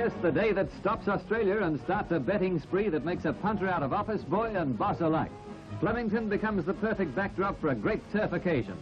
Yes, the day that stops Australia and starts a betting spree that makes a punter out of office boy and boss alike. Flemington becomes the perfect backdrop for a great turf occasion.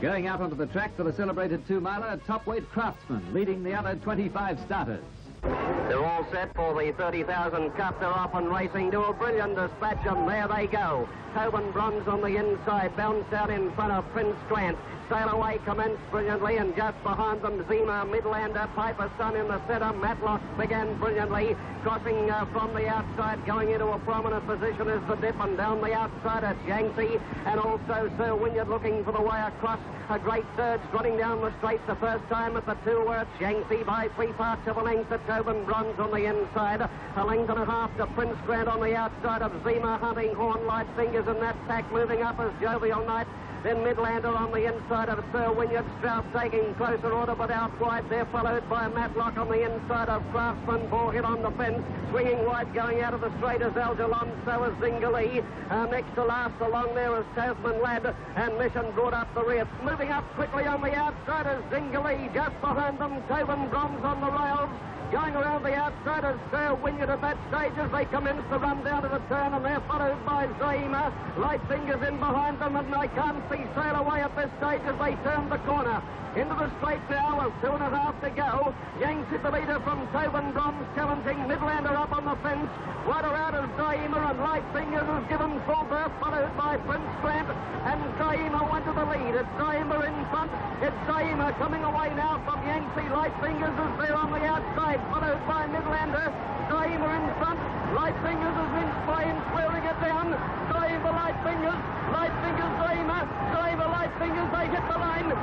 Going out onto the track for the celebrated 2-miler, top-weight Craftsman leading the other 25 starters. They're all set for the 30,000 Cup. They're off and racing to a brilliant dispatch, and there they go. Tobin Bronze on the inside, bounced out in front of Prince Grant. Sail Away commenced brilliantly, and just behind them, Zima, Midlander, Piper Sun in the centre. Matlock began brilliantly, crossing from the outside, going into a prominent position is the Dip, and down the outside at Yangtze, and also Sir Wynyard looking for the way across. A great surge running down the straight the first time at the 2 where it's Yangtze by 3 parts of a length to Tobin Bronze on the inside. A length and a half to Prince Grant on the outside of Zima, Hunting Horn, Light Fingers in that pack, moving up as Jovial Night. Then Midlander on the inside of Sir Wynyard. Strauss taking closer order but out wide. They're followed by Matlock on the inside of Craftsman. Ball hit on the fence. Swinging wide going out of the straight is Algernon. So is Zingalee. Next to last along there is Tasman Lad. And Mission brought up the rear. Moving up quickly on the outside is Zingalee. Just behind them, Tobin Bronze on the rails. Going around the outside is Sir Wynyard at that stage as they commence to run down to the turn, and they're followed by Zaima. Light Fingers in behind them, and I can't see Sail Away at this stage as they turn the corner. Into the straight now with 2.5 to go. Yangtze the leader from Tobin Bronze challenging. Midlander up on the fence. Wider out is Zaima, and Light Fingers is given full berth, followed by Prince Grant, and Zaima went to the lead. It's Zaima in front. It's Zaima coming away now from Yangtze. Light Fingers is there on the outside, followed by Midlander. Zaima in front. Light Fingers is inched by him, swearing it down. Zaima, Light Fingers. Light Fingers, Zaima. Zaima, Light Fingers. They hit the line.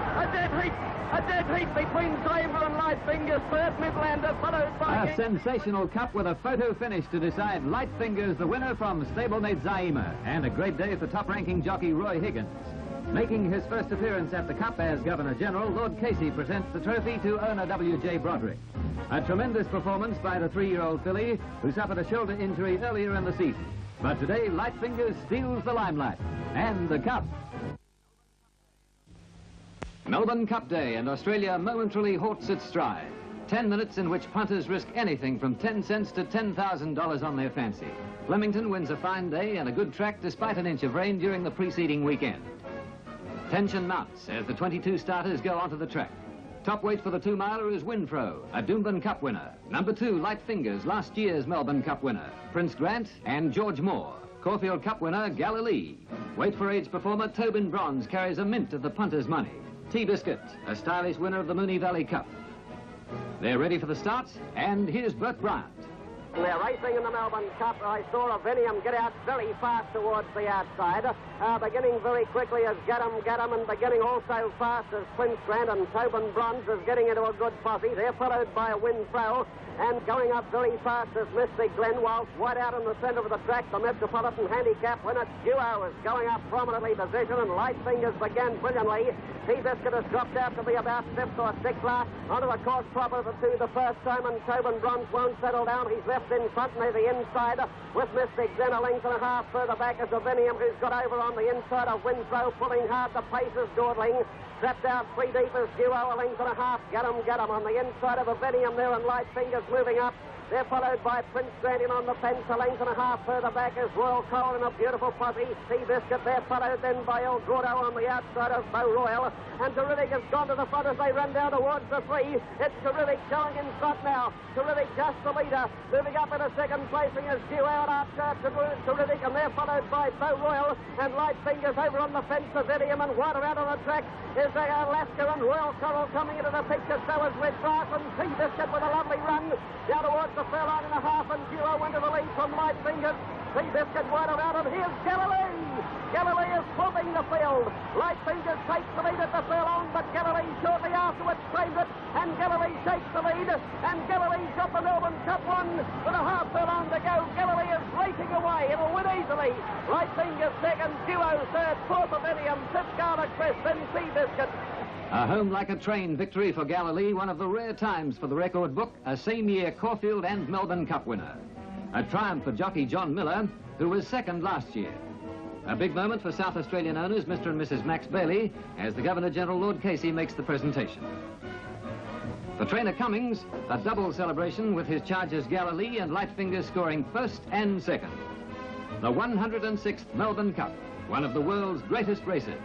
A dead heat between Zaima and Light Fingers. Third Midlander, followed by... A sensational cup with a photo finish to decide Light Fingers the winner from stablemate Zaima. And a great day for top-ranking jockey Roy Higgins. Making his first appearance at the Cup as Governor-General, Lord Casey presents the trophy to owner W.J. Broderick. A tremendous performance by the 3-year-old filly, who suffered a shoulder injury earlier in the season. But today, Light Fingers steals the limelight. And the Cup. Melbourne Cup Day, and Australia momentarily halts its stride. 10 minutes in which punters risk anything from 10 cents to $10,000 on their fancy. Flemington wins a fine day and a good track despite an inch of rain during the preceding weekend. Tension mounts as the 22 starters go onto the track. Top weight for the 2-miler is Winfro, a Doomben Cup winner. Number 2, Light Fingers, last year's Melbourne Cup winner. Prince Grant and George Moore. Caulfield Cup winner, Galilee. Weight for age performer, Tobin Bronze carries a mint of the punter's money. T-Biscuit, a stylish winner of the Moonee Valley Cup. They're ready for the start, and here's Bert Bryant. They're racing in the Melbourne Cup. I saw a Venium get out very fast towards the outside. Beginning very quickly as Get 'em, and beginning also fast as Prince Grant, and Tobin Bronze is getting into a good posse. They're followed by a Winfro, and going up very fast as Mystic Glen, whilst wide out in the centre of the track, the Metropolitan Handicap winner Duo is going up prominently positioned, and Light Fingers began brilliantly. T-Biscuit has dropped out to be about 5th or 6th last, onto the course proper the 2 the first time, and Tobin Bronze won't settle down. He's left in front near the inside with Mystic Glen a length and a half further back as Avenium, who's got over on the inside of Winfro, pulling hard. The pace is dawdling. Trapped out 3 deep as Duo, a length and a half. Get 'em on the inside of Avenium there, and Light Fingers moving up. They're followed by Prince Grant in on the fence, a length and a half further back is Royal Coral in a beautiful posse. T-Biscuit, they're followed then by El Gordo on the outside of Beau Royal, and Terrific has gone to the front as they run down towards the 3. It's Terrific showing in front now. Terrific just the leader. Moving up in a second placing is Duo out after Terrific, and they're followed by Beau Royal, and Light Fingers over on the fence of Idiom, and wider out on the track is Alaska, and Royal Coral coming into the picture, so is Red Grass, and T-Biscuit with a lovely run down towards the furlong and a half, and Duo went to the lead from Light Fingers. T-Biscuit wide around, and here's Galilee. Galilee is swamping the field. Light Fingers takes the lead at the furlong, but Galilee shortly afterwards claims it, and Galilee takes the lead, and Galilee's got the Melbourne Cup won with a half furlong to go. Galilee is racing away. It'll win easily. Light Fingers second, Duo third, fourth Avenium, fifth Scarlet Crest, then T-Biscuit. A home-like-a-train victory for Galilee, one of the rare times for the record book, a same-year Caulfield and Melbourne Cup winner. A triumph for jockey John Miller, who was second last year. A big moment for South Australian owners, Mr. and Mrs. Max Bailey, as the Governor-General Lord Casey makes the presentation. For trainer Cummings, a double celebration with his chargers Galilee and Lightfinger scoring first and second. The 106th Melbourne Cup, one of the world's greatest races.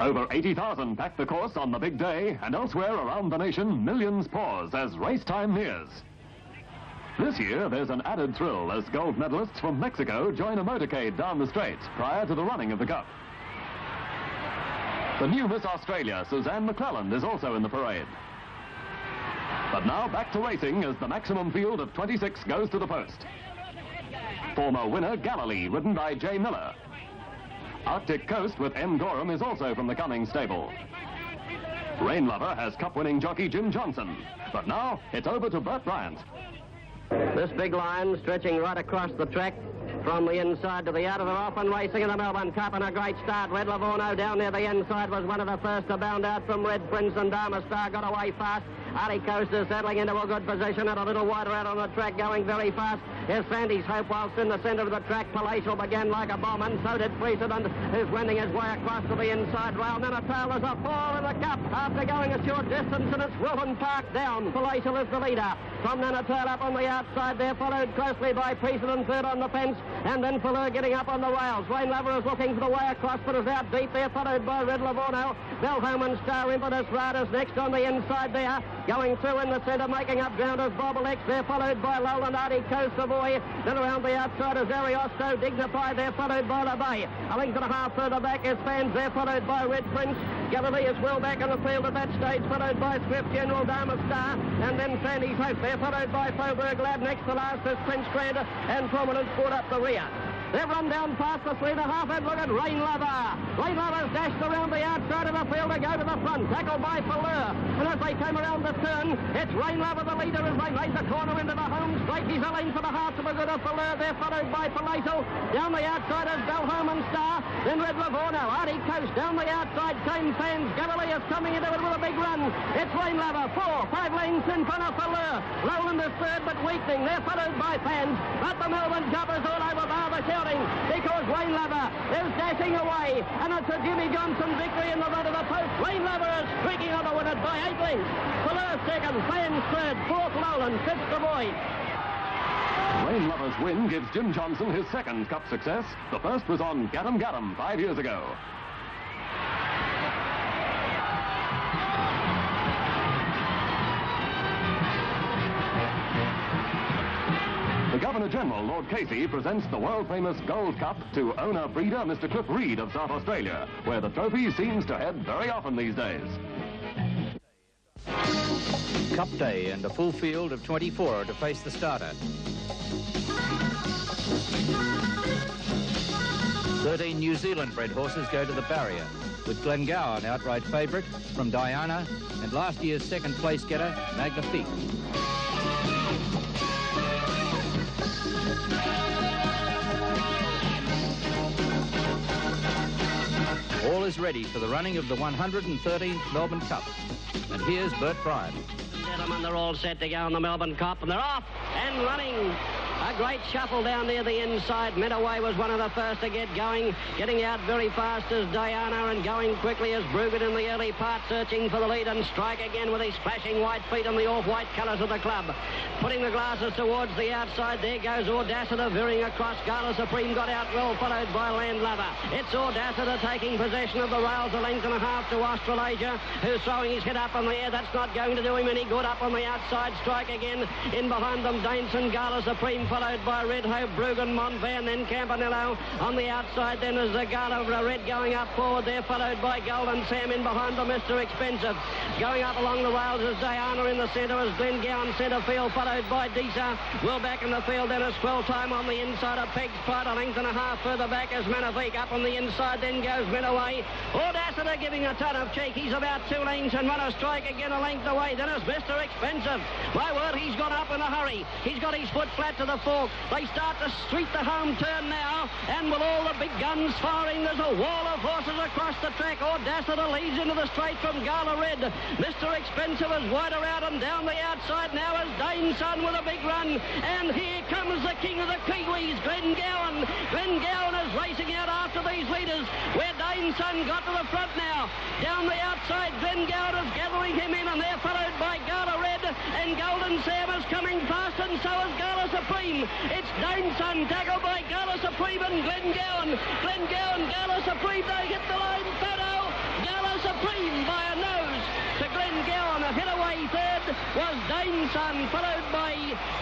Over 80,000 pack the course on the big day, and elsewhere around the nation, millions pause as race time nears. This year, there's an added thrill as gold medalists from Mexico join a motorcade down the straight prior to the running of the Cup. The new Miss Australia, Suzanne McClelland, is also in the parade. But now back to racing as the maximum field of 26 goes to the post. Former winner Galilee, ridden by J. Miller. Arctic Coast with M. Gorham is also from the Cummings stable. Rain Lover has cup-winning jockey Jim Johnson. But now it's over to Bert Bryant. This big line stretching right across the track from the inside to the outer. They're off and racing in the Melbourne Cup, and a great start. Red Livorno down near the inside was one of the first to bound out from Red Prince, and Dharma Star got away fast. Arctic Coast is settling into a good position and a little wider out on the track, going very fast. Here's Sandy's Hope whilst in the centre of the track. Palatial began like a bomb, and so did Precedent, who's wending his way across to the inside rail. Then a tail is a four in the Cup after going a short distance, and it's Wilton Park down. Palatial is the leader. From Nanatail up on the outside there, followed closely by Precedent, third on the fence, and then Fuller getting up on the rails. Rain Lover is looking for the way across, but is out deep there, followed by Red Livorno. Belholm Star Impetus Riders next on the inside there. Going through in the centre, making up ground is Bobble X there, followed by Lowland Arctic Coast Savoy. Then around the outside is Ariosto, Dignify there, followed by La Bay. A length and a half further back is Fans there, followed by Red Prince. Galilee is well back in the field at that stage, followed by Swift General Dharma Star, and then Sandy's Hope there, followed by Faubourg Lab. Next to last is Prince Grand, and Prominence brought up the rear. They've run down past the 3.5 and look at Rain Lover. Rain Lover's dashed around the outside of the field to go to the front, tackled by Fuller. And as they came around the turn, it's Rain Lover, the leader, as they made the corner into the home straight. He's a length and a half to the good of Fuller. They're followed by Palatial. Down the outside is Belholm Star. Then Red Livorno, Arctic Coast. Down the outside came Fans. Galilee is coming into it with a big run. It's Rain Lover, 4, 5 lengths in front of Fuller. Lowland is third but weakening. They're followed by Fans. But the Melbourne Cup is all over bar the shouting, because Rain Lover is dashing away, and it's a Jimmy Johnson victory in the run of the post. Rain Lover is streaking on to win it by 8 lengths. Fuller second, Fans third, fourth Lowland, fifth Savoy. Rain Lover's win gives Jim Johnson his second Cup success. The first was on Gaddam 5 years ago. The Governor-General, Lord Casey, presents the world-famous Gold Cup to owner-breeder Mr. Cliff Reed of South Australia, where the trophy seems to head very often these days. Cup day and a full field of 24 to face the starter. 13 New Zealand-bred horses go to the barrier, with Glengowan outright favourite from Diana and last year's second-place getter, Magnifique. All is ready for the running of the 113th Melbourne Cup. And here's Bert Bryant. Gentlemen, they're all set to go on the Melbourne Cup, and they're off and running. A great shuffle down near the inside. Medaway was one of the first to get going. Getting out very fast as Diana, and going quickly as Bruggen in the early part, searching for the lead, and Strike again with his flashing white feet and the off-white colours of the club. Putting the glasses towards the outside, there goes Audacity veering across. Gala Supreme got out well, followed by Land Lover. It's Audacity taking possession of the rails, a length and a half to Australasia, who's throwing his head up on the air. That's not going to do him any good. Up on the outside, Strike again. In behind them, Dainson, Gala Supreme, followed by Red Hope, Bruggen, Monvan, then Campanello. On the outside then is the Gala Red going up forward there, followed by Golden Sam. In behind them, Mr. Expensive. Going up along the rails is Diana. In the centre is Glengowan, centre field, followed by Disa. Well back in the field then is Swell Time on the inside of Peg's Pride. A length and a half further back is Magnifique. Up on the inside then goes Medaway. Audacity giving a ton of cheek. He's about 2 lengths and Runner Strike again a length away. Then is Mr. Expensive. My word, he's gone up in a hurry. He's got his foot flat to the the fork. They start to street the home turn now, and with all the big guns firing, there's a wall of horses across the track. Audacity leads into the straight from Gala Red. Mr. Expensive is wider out and down the outside now as Dane Sun with a big run. And here comes the king of the Kiwis, Glen Gowan. Glen Gowan is racing out after these leaders, where Dane Sun got to the front now. Down the outside, Glen Gowan is gathering him in, and they're followed by Gala Red, and Golden Sam is coming fast, and so is Gala Supreme. It's Dane Sun tackled by Gala Supreme and Glen Gowan. Glen Gowan, Gala Supreme, they hit the line photo. Gala Supreme by a nose to Glen Gowan. A hit away third was Dane Sun, followed by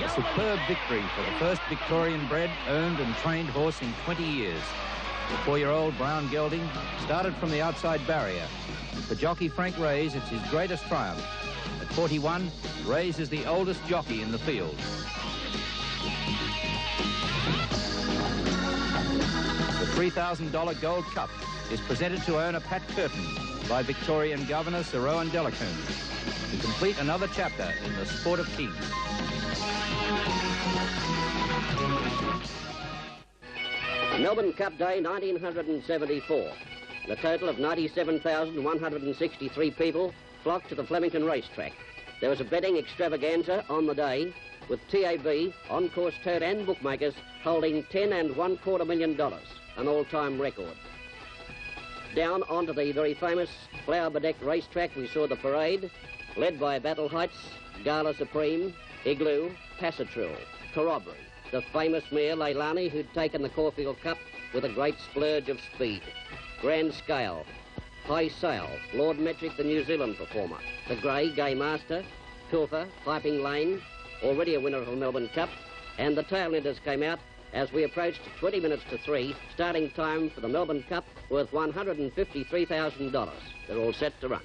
A superb victory for the first Victorian-bred, owned and trained horse in 20 years. The 4-year-old Brown Gelding started from the outside barrier. For jockey Frank Rays, it's his greatest triumph. At 41, Rays is the oldest jockey in the field. The $3,000 Gold Cup is presented to owner Pat Curtin by Victorian Governor Sir Owen Delacoon to complete another chapter in the sport of kings. Melbourne Cup Day 1974. The total of 97,163 people flocked to the Flemington racetrack. There was a betting extravaganza on the day, with TAB, on-course tote and bookmakers holding $10.25 million, an all-time record. Down onto the very famous flower-bedecked racetrack, we saw the parade, led by Battle Heights, Gala Supreme, Igloo, Passatrul, Corroboree, the famous mare Leilani, who'd taken the Caulfield Cup with a great splurge of speed. Grand Scale, High Sail, Lord Metric, the New Zealand performer, the Grey, Gay Master, Pilfer, Piping Lane, already a winner of the Melbourne Cup, and the tail enders came out as we approached 20 minutes to 3, starting time for the Melbourne Cup worth $153,000. They're all set to run.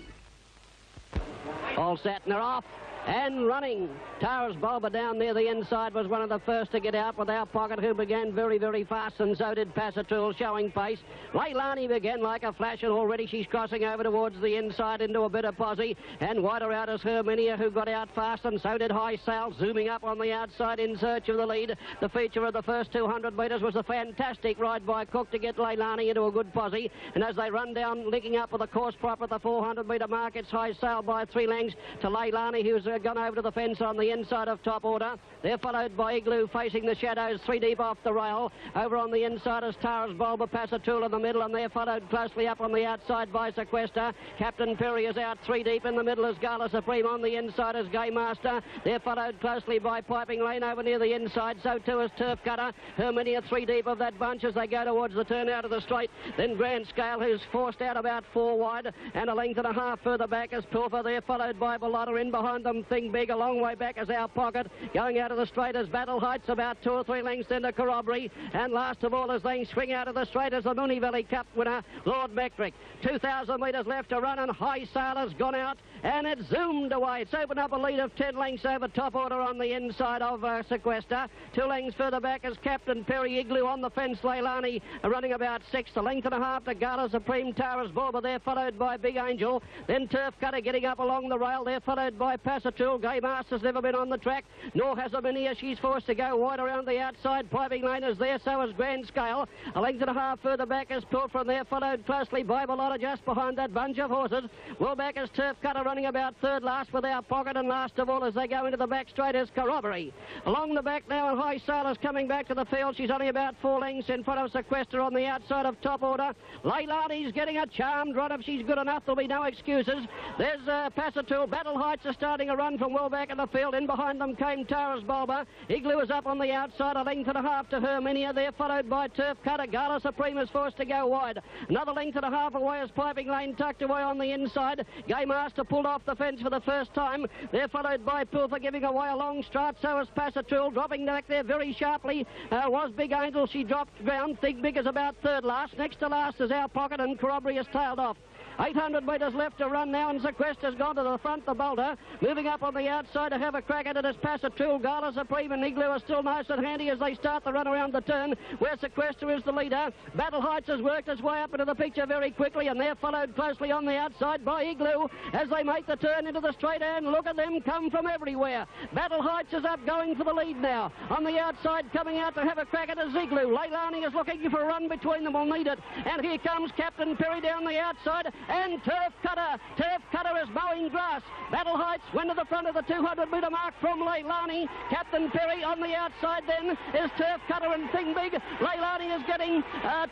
all set and they're off. And running. Tara's Bulba down near the inside was one of the first to get out with our pocket, who began very, very fast, and so did Passatrul, showing pace. Leilani began like a flash, and already she's crossing over towards the inside into a bit of posse. And wider out is Herminia, who got out fast, and so did High Sail, zooming up on the outside in search of the lead. The feature of the first 200 metres was a fantastic ride by Cook to get Leilani into a good posse. And as they run down, linking up with the course prop at the 400-metre mark, it's High Sail by 3 lengths to Leilani, who's gone over to the fence on the inside of top order. They're followed by Igloo facing the shadows, 3 deep off the rail. Over on the inside is Tara's Bulba, Passatrul in the middle, and they're followed closely up on the outside by Sequester. Captain Perry is out 3 deep. In the middle is Gala Supreme. On the inside is Gay Master. They're followed closely by Piping Lane over near the inside. So too is Turf Cutter. Herminia 3 deep of that bunch as they go towards the turn out of the straight. Then Grand Scale, who's forced out about 4 wide, and a length and a half further back is Pilfer. They're followed by Bellotta. In behind them, Thing Big, a long way back as Our Pocket. Going out of the straight is Battle Heights, about 2 or 3 lengths into Corroboree. And last of all, as they swing out of the straight, is the Moonee Valley Cup winner, Lord Metric. 2,000 metres left to run, and High Sail has gone out, and it's zoomed away. It's opened up a lead of 10 lengths over top order on the inside of Sequester. 2 lengths further back is Captain Perry. Igloo on the fence. Leilani running about 6. A length and a half to Gala Supreme. Tara's Bulba there, followed by Big Angel. Then Turf Cutter getting up along the rail. They're followed by Passatrul. Gay Master's never been on the track, nor has Herminia. She's forced to go wide around the outside. Piping Lane is there, so is Grand Scale. A length and a half further back is Pilfer from there, followed closely by Bellotta just behind that bunch of horses. Well back is Turf Cutter running about 3rd last with Our Pocket, and last of all as they go into the back straight is Corroboree. Along the back now, and High Sail is coming back to the field. She's only about 4 lengths in front of Sequester on the outside of top order. Leilani's getting a charmed run. If she's good enough, there'll be no excuses. There's Passatrul. Battle Heights are starting a run from well back in the field. In behind them came Tara's Bulba. Igloo is up on the outside, a length and a half to Herminia. They're followed by Turf Cutter. Gala Supreme is forced to go wide. Another length and a half away is Piping Lane tucked away on the inside. Gay Master pulled off the fence for the first time. They're followed by Pilfer giving away a long strut. So is Passatrul dropping back there very sharply. Was Big Angel. She dropped ground. Think Big is about 3rd last. Next to last is Our Pocket, and Corroboree is tailed off. 800 metres left to run now, and Sequestra's gone to the front, the bolter. Moving up on the outside to have a crack at it is Passatrul. Gala Supreme and Igloo are still nice and handy as they start the run around the turn, where Sequestra is the leader. Battle Heights has worked its way up into the picture very quickly, and they're followed closely on the outside by Igloo as they make the turn into the straight, and look at them come from everywhere. Battle Heights is up going for the lead now. On the outside, coming out to have a crack at it is Igloo. Leilani is looking for a run between them, will need it. And here comes Captain Perry down the outside, and Turf Cutter. Turf Cutter is mowing grass. Battle Heights went to the front of the 200-metre mark from Leilani. Captain Perry on the outside then is Turf Cutter and Thing Big. Leilani is getting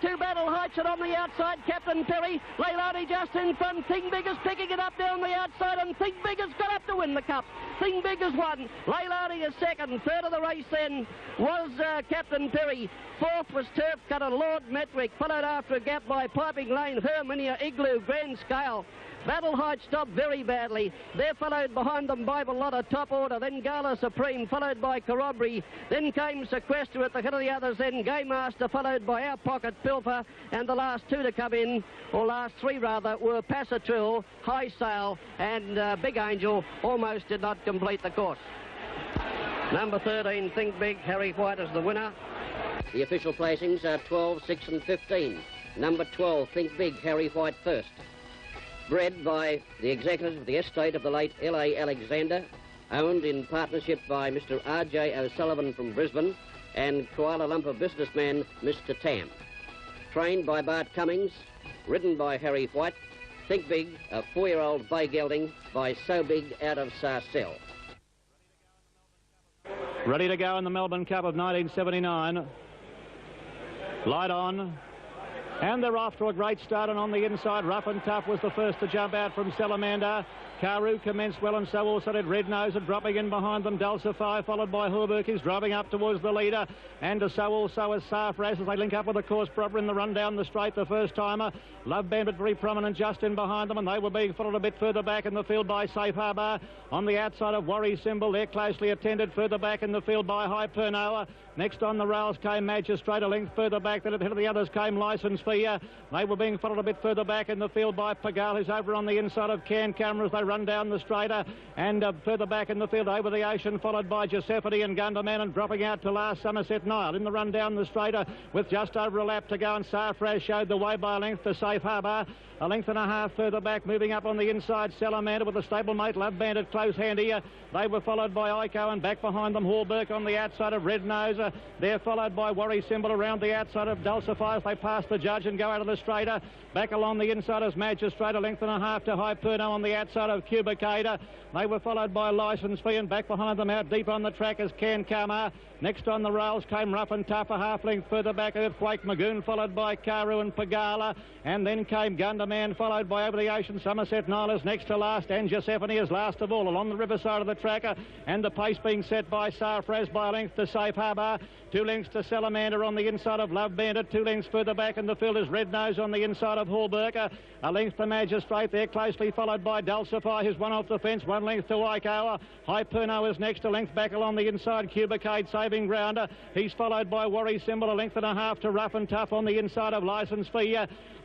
to Battle Heights, and on the outside, Captain Perry. Leilani just in front. Thing Big is picking it up down the outside, and Thing Big has got up to win the Cup. Thing Big has won. Leilani is second. Third of the race then was Captain Perry. Fourth was Turf Cutter, Lord Metric, followed after a gap by Piping Lane, Herminia, Igloo, Grand Scale. Battle Heights stopped very badly. They're followed behind them by Bellotta, top order, then Gala Supreme, followed by Corroboree. Then came Sequestra at the head of the others, then Game Master, followed by Our Pocket, Pilfer, and the last two to come in, or last three rather, were Passatrul, High Sail, and Big Angel almost did not complete the course. Number 13, Think Big, Harry White is the winner. The official placings are 12, 6 and 15. Number 12, Think Big, Harry White first. Bred by the executors of the estate of the late L.A. Alexander, owned in partnership by Mr. R.J. O'Sullivan from Brisbane and Kuala Lumpur businessman Mr. Tam. Trained by Bart Cummings, ridden by Harry White. Think Big, a 4-year-old bay gelding by So Big out of Sarcelle. Ready to go in the Melbourne Cup of 1979. Light on. And they're off to a great start, and on the inside, Rough and Tough was the first to jump out from Salamander. Carew commenced well, and so also did Red Nose, and dropping in behind them, Dulcify, followed by Hurberg, is driving up towards the leader, and so also is Sarfraz as they link up with the course proper in the run down the straight, the first timer. Love Bandit very prominent just in behind them, and they were being followed a bit further back in the field by Safe Harbour. On the outside of Worry Symbol, they're closely attended further back in the field by High Pernoa. Next on the rails came Magistrate, a length further back, then at the head of the others came License Fee. They were being followed a bit further back in the field by Pagal, who's over on the inside of Can Cameras. They run down the straighter, and further back in the field over the ocean, followed by Giuseppe and Gunderman, and dropping out to last Somerset Nile in the run down the straighter with just over a lap to go, and Sarfraz showed the way by a length to Safe Harbour. A length and a half further back, moving up on the inside, Salamander with a stablemate, Love Bandit close hand here. They were followed by Ico, and back behind them, Hallberg on the outside of Red Nose. They're followed by Worry Symbol around the outside of Dulcify as they pass the judge and go out of the straighter. Back along the inside is Magistrate, a length and a half to High Perno on the outside of Cubicator. They were followed by License Fee, and back behind them out deep on the track is Can Karma. Next on the rails came Rough and Tough, a half length further back, Earthquake Magoon, followed by Karu and Pagala, and then came Gunderman, followed by Over the Ocean. Somerset Nile is next to last, and Giuseppe is last of all along the riverside of the track, and the pace being set by Sarfraz by a length to Safe Harbour. 2 lengths to Salamander on the inside of Love Bandit. 2 lengths further back in the field is Red Nose on the inside of Hallberg. A length to Magistrate there, closely followed by Dulcify, who's one off the fence. 1 length to Ico. High Perno is next, a length back along the inside. Cubicade saving ground. He's followed by Worry Symbol, a length and a half to Rough and Tough on the inside of License Fee.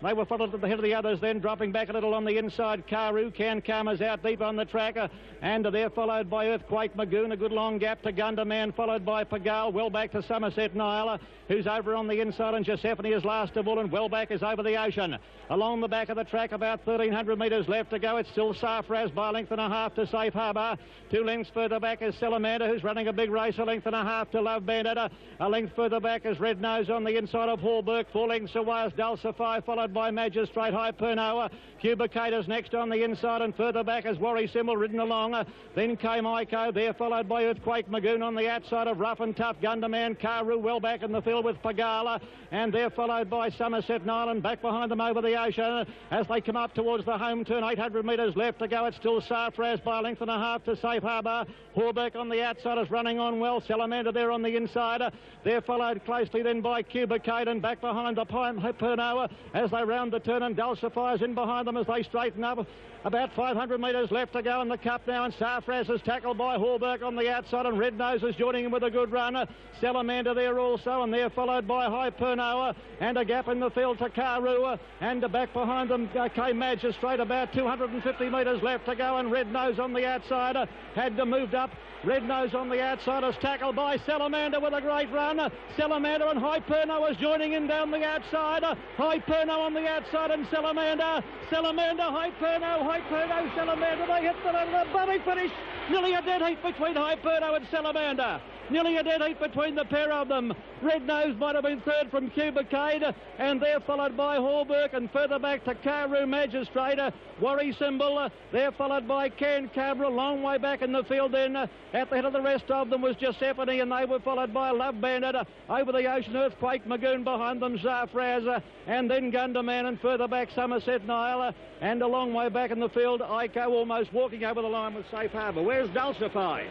They were followed at the head of the others, then dropping back a little on the inside. Karu, Can Karma's out deep on the track, and they're followed by Earthquake Magoon, a good long gap to Gunderman, followed by Pagal, well back to Somerset Nile, who's over on the inside, and Giuseppe is last of all, and well back is Over the Ocean. Along the back of the track, about 1,300 metres left to go. It's still Sarfraz by a length and a half to Safe Harbour. 2 lengths further back is Salamander, who's running a big race, a length and a half to Love Bandit. A length further back is Red Nose on the inside of Hallberg. 4 lengths away is Dulcify, followed by Magistrate. High Pernoa. Cubicator's next on the inside, and further back is Worry Symbol ridden along. Then came Ico, there followed by Earthquake Magoon on the outside of Rough and Tough. Gunderman, Karu well back in the field with Pagala, and they're followed by Somerset Nile, and back behind them Over the Ocean as they come up towards the home turn. 800 metres left to go. It's still Sarfraz by a length and a half to Safe Harbour. Hallberg on the outside is running on well. Salamander there on the inside. They're followed closely then by Cubicate, and back behind the Pernoa as they round the turn, and Dulcify's in behind them as they straighten up. About 500 metres left to go in the Cup now, and Sarfraz is tackled by Hallberg on the outside, and Red Nose is joining him with a good run. Salamander there also, and they're followed by High Pernoa, and a gap in the the field to Carew, and back behind them came Magistrate. About 250 metres left to go, and Red Nose on the outside had to moved up. Red Nose on the outside is tackled by Salamander with a great run. Salamander and Hyperno is joining in down the outside. Hyperno on the outside and Salamander, Hyperno, Salamander. They hit the body finish. Nearly a dead heat between Hyperno and Salamander. Nearly a dead heat between the pair of them. Red Nose might have been third from Cubicade, and they're followed by Hallberg, and further back to Carew Magistrate, Worry Symbol. They're followed by Cairn Cabra, a long way back in the field then. At the head of the rest of them was Giuseppe, and they were followed by Love Bandit. Over the Ocean Earthquake, Magoon behind them, Zafraz, and then Gunderman, and further back Somerset Nile, and a long way back in the field, Ico almost walking over the line with Safe Harbour. Where's Dulcify?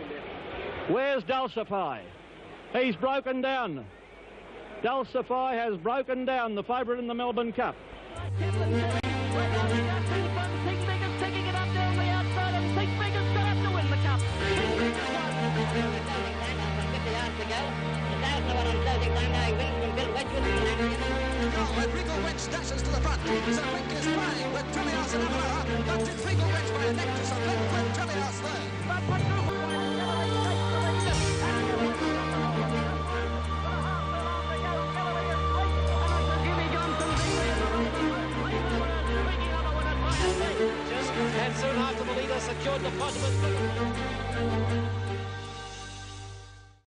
Where's Dulcify? He's broken down. Dulcify has broken down, the favourite in the Melbourne Cup. Regal Wench dashes to the front. Sir Quick is flying with Tulloch and Amara. But it's Regal Wench by a neck to Sir Quick with Tulloch third. And soon after the leader secured the positive.